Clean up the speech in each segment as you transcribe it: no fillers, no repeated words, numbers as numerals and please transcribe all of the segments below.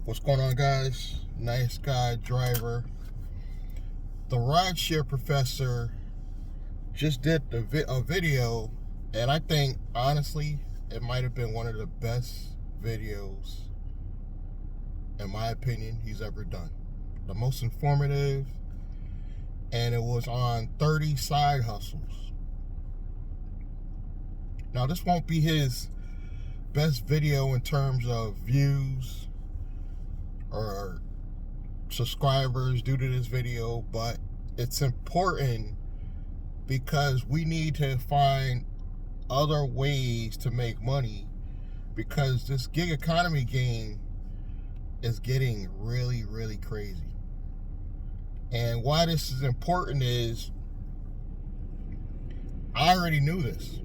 What's going on, guys? Nice guy driver. The rideshare professor just did a video, and I think honestly it might have been one of the best videos, in my opinion, he's ever done. The most informative, and it was on 30 side hustles. Now, this won't be his best video in terms of views or subscribers due to this video, but it's important because we need to find other ways to make money, because this gig economy game is getting really crazy. And why this is important is I already knew this.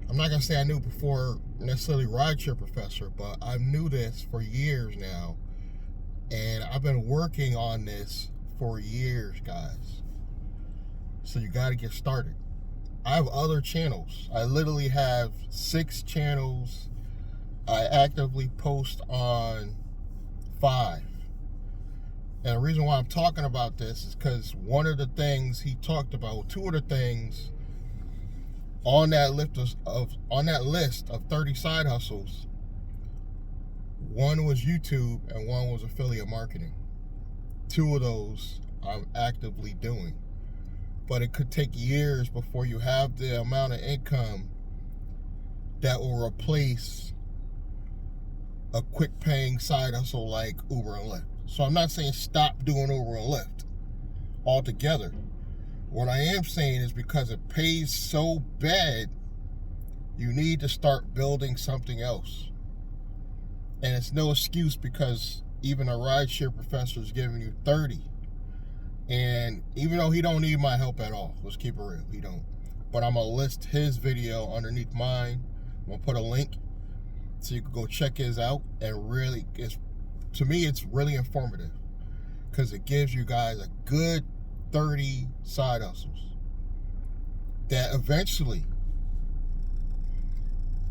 I'm not gonna say I knew before necessarily rideshare professor, but I knew this for years now, and I've been working on this for years, guys. So you got to get started. I have other channels. I literally have 6 channels. I actively post on 5. And the reason why I'm talking about this is because one of the things he talked about, 2 of the things on that list of 30 side hustles, one was YouTube and one was affiliate marketing. 2 of those I'm actively doing. But it could take years before you have the amount of income that will replace a quick paying side hustle like Uber and Lyft. So I'm not saying stop doing Uber and Lyft altogether. What I am saying is because it pays so bad, you need to start building something else. And it's no excuse, because even a rideshare professor is giving you 30. And even though he don't need my help at all, let's keep it real, he don't. But I'm going to list his video underneath mine. I'm going to put a link so you can go check his out. And really, to me, it's really informative, because it gives you guys a good 30 side hustles that eventually,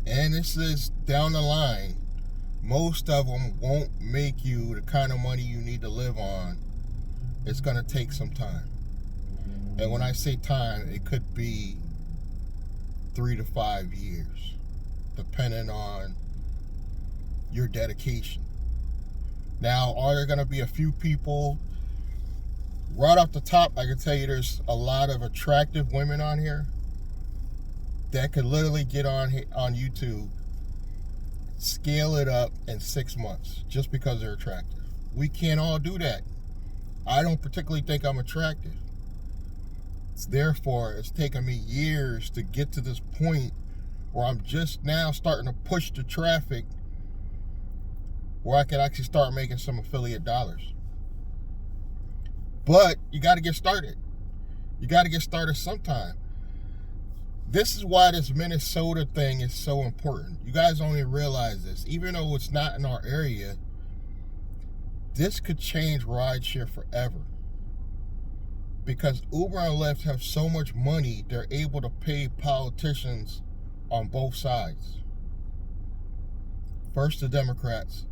and this is down the line, most of them won't make you the kind of money you need to live on. It's going to take some time. And when I say time, it could be 3 to 5 years, depending on your dedication. Now, are there going to be a few people? Right off the top, I can tell you there's a lot of attractive women on here that could literally get on YouTube, scale it up in 6 months just because they're attractive. We can't all do that. I don't particularly think I'm attractive. Therefore, it's taken me years to get to this point where I'm just now starting to push the traffic where I could actually start making some affiliate dollars. But you got to get started. You got to get started sometime. This is why this Minnesota thing is so important. You guys don't even realize this. Even though it's not in our area, this could change rideshare forever. Because Uber and Lyft have so much money, they're able to pay politicians on both sides. First the Democrats,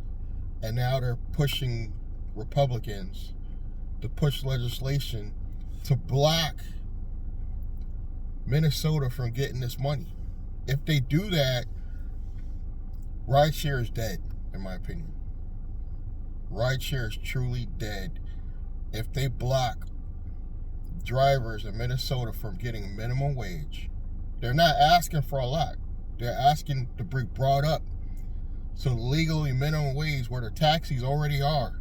and now they're pushing Republicans to push legislation to block Minnesota from getting this money. If they do that, rideshare is dead, in my opinion. Rideshare is truly dead if they block drivers in Minnesota from getting minimum wage. They're not asking for a lot. They're asking to be brought up so legally minimum wage where the taxis already are.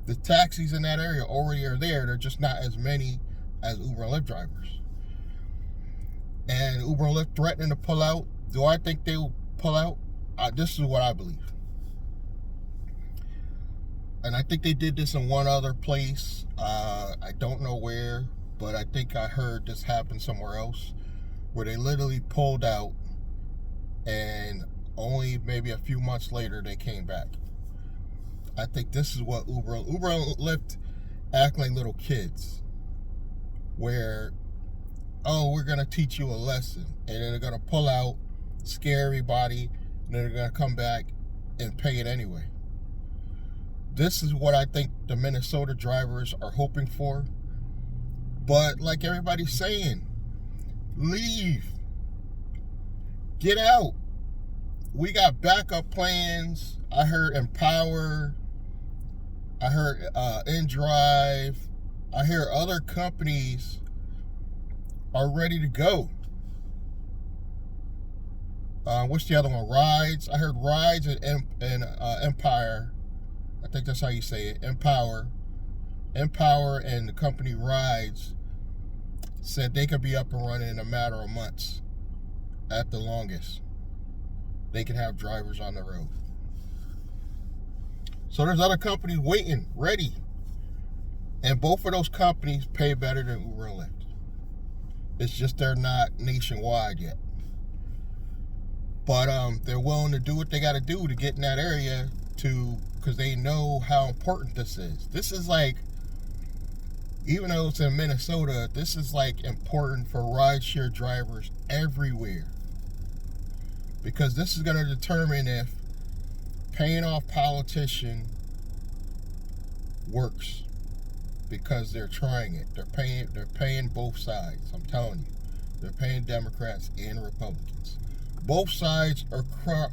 The taxis in that area already are there. They're just not as many as Uber and Lyft drivers. And Uber and Lyft threatening to pull out. Do I think they will pull out? This is what I believe. And I think they did this in one other place. I don't know where, but I think I heard this happen somewhere else, where they literally pulled out, and only maybe a few months later they came back. I think this is what Uber and Lyft act like little kids, where, oh, we're going to teach you a lesson, and then they're going to pull out, scare everybody, and then they're going to come back and pay it anyway. This is what I think the Minnesota drivers are hoping for. But like everybody's saying, leave. Get out. We got backup plans. I heard Empower. I heard InDrive. I hear other companies are ready to go. What's the other one? Rides. I heard Rides and Empire. I think that's how you say it. Empower and the company Rides said they could be up and running in a matter of months at the longest. They can have drivers on the road. So there's other companies waiting, ready. And both of those companies pay better than Uber and Lyft. It's just they're not nationwide yet. But they're willing to do what they got to do to get in that area because they know how important this is. This is like, even though it's in Minnesota, this is like important for rideshare drivers everywhere. Because this is going to determine if paying off politician works. Because they're trying it. They're paying both sides. I'm telling you. They're paying Democrats and Republicans. Both sides are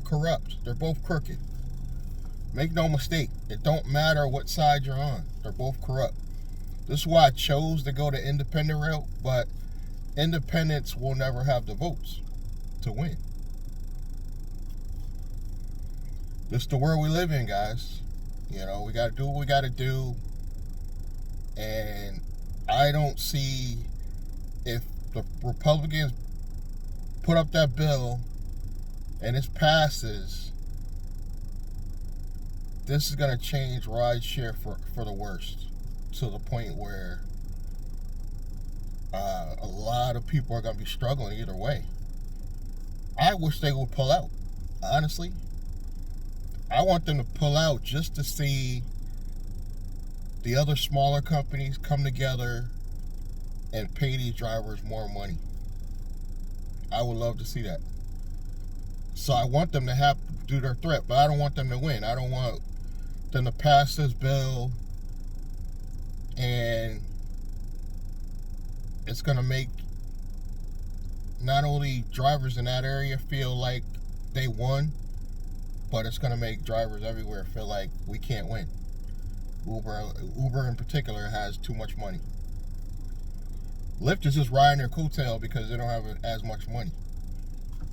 corrupt. They're both crooked. Make no mistake. It don't matter what side you're on. They're both corrupt. This is why I chose to go the independent route, but independents will never have the votes to win. This is the world we live in, guys. You know, we got to do what we got to do. And I don't see, if the Republicans put up that bill and it passes, this is going to change rideshare for the worst, to the point where a lot of people are going to be struggling either way. I wish they would pull out, honestly. I want them to pull out just to see the other smaller companies come together and pay these drivers more money. I would love to see that. So I want them to have to do their threat, but I don't want them to win. I don't want them to pass this bill and it's going to make not only drivers in that area feel like they won, but it's going to make drivers everywhere feel like we can't win. Uber in particular has too much money. Lyft is just riding their coattail because they don't have as much money.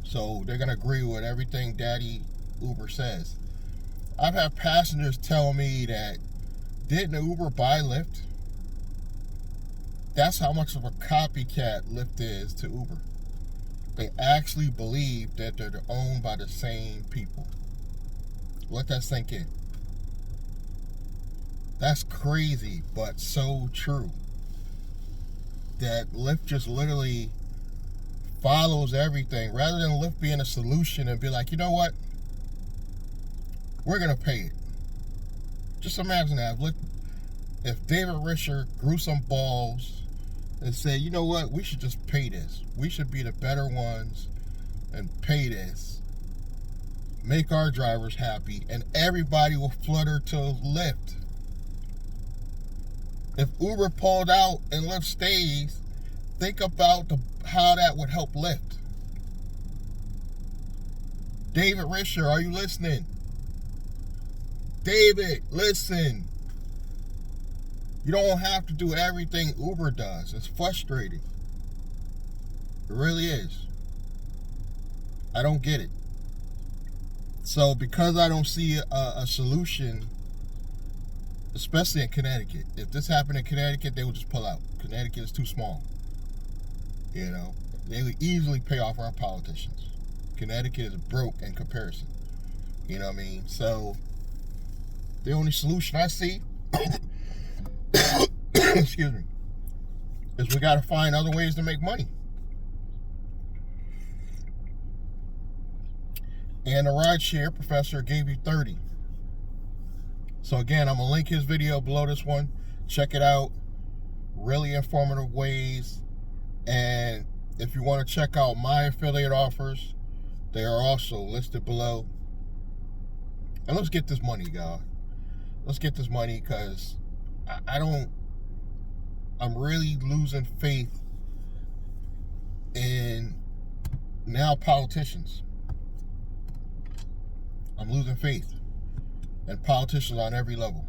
So they're going to agree with everything Daddy Uber says. I've had passengers tell me that, didn't Uber buy Lyft? That's how much of a copycat Lyft is to Uber. They actually believe that they're owned by the same people. Let that sink in. That's crazy, but so true. That Lyft just literally follows everything. Rather than Lyft being a solution and be like, you know what? We're going to pay it. Just imagine that. If David Risher grew some balls and said, you know what? We should just pay this. We should be the better ones and pay this. Make our drivers happy, and everybody will flutter to Lyft. If Uber pulled out and Lyft stays, think about how that would help Lyft. David Risher, are you listening? David, listen. You don't have to do everything Uber does. It's frustrating. It really is. I don't get it. So because I don't see a solution, especially in Connecticut. If this happened in Connecticut, they would just pull out. Connecticut is too small. You know, they would easily pay off our politicians. Connecticut is broke in comparison. You know what I mean? So the only solution I see, excuse me, is we got to find other ways to make money. And the rideshare professor gave you 30. So again, I'm going to link his video below this one. Check it out. Really informative ways. And if you want to check out my affiliate offers, they are also listed below. And let's get this money, God. Let's get this money, because I'm really losing faith in now politicians. I'm losing faith in politicians on every level.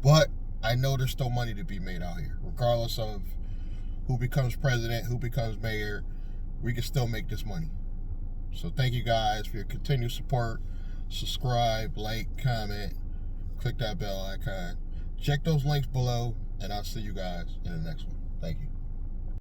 But I know there's still money to be made out here. Regardless of who becomes president, who becomes mayor, we can still make this money. So thank you guys for your continued support. Subscribe, like, comment, click that bell icon. Check those links below, and I'll see you guys in the next one. Thank you.